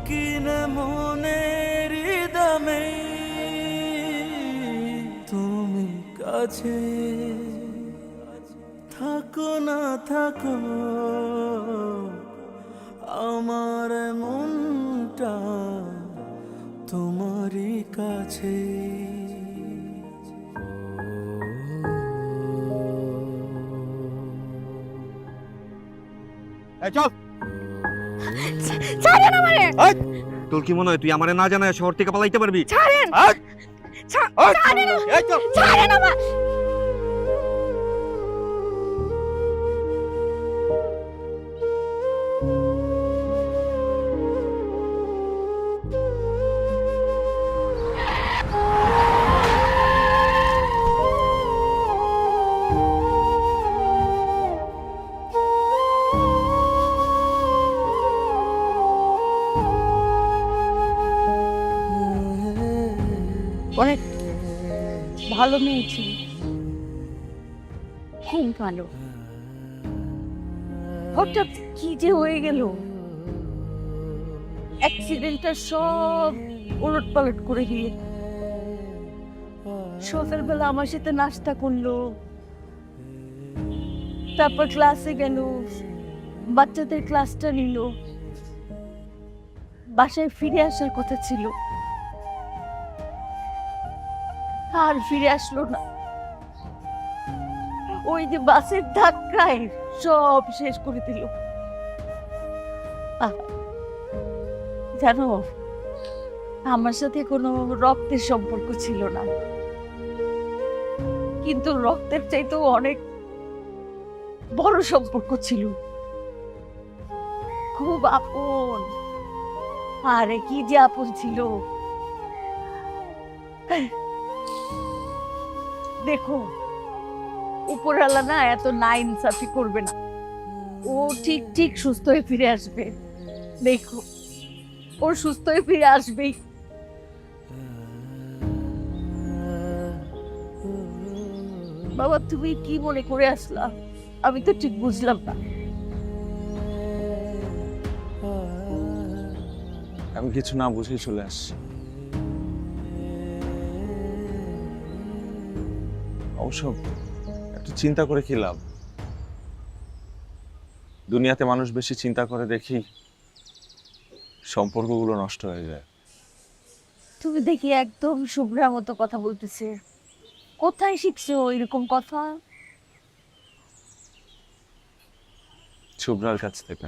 কিনে মনের দামে তুমি কাছে থাকো না থাকো, আমার মনটা তোমারই কাছে। চল। ছাড়েন আমারে, তোর কি মনে হয় তুই আমারে না জানায় শহর থেকে পালাইতে পারবি? ছাড়েন, ছাড়েন, ছাড়েন আমার। অনেক ভালো মেয়ে ছিল, খুব ভালো। হঠাৎ কি যে হয়ে গেল, অ্যাক্সিডেন্টটা সব উলট পালট করে দিয়ে। সকালবেলা আমার সাথে নাস্তা করলো, তারপর ক্লাসে গেল, বাচ্চাদের ক্লাসটা নিল, বাসায় ফিরে আসার কথা ছিল, আর ফিরে আসলো না। ওই যে বাসের ধাক্কায় সব শেষ করে দিল। জানো, আমার সাথে কোনো রক্তের সম্পর্ক ছিল না, কিন্তু রক্তের চাইতেও অনেক বড় সম্পর্ক ছিল, খুব আপন। আরে কি যে আপন ছিল। দেখো, উপরওয়ালা না এত নাইনসাফি করবে না, ও ঠিক ঠিক সুস্থ হয়ে ফিরে আসবে। দেখো, ও সুস্থ হয়ে ফিরে আসবেই। বাবা, তুমি কি মনে করে আসলা? আমি তো ঠিক বুঝলাম না। আমি কিছু না বুঝে চলে আসছি। অবশ্য একটু চিন্তা করে কি লাভ? দুনিয়াতে মানুষ বেশি চিন্তা করে দেখি সম্পর্কগুলো নষ্ট হয়ে যায়। তুমি দেখি একদম শুভ্রার মতো কথা বলতেছে। কোথায় শিখছো এরকম কথা? শুভ্রার কাছ থেকে।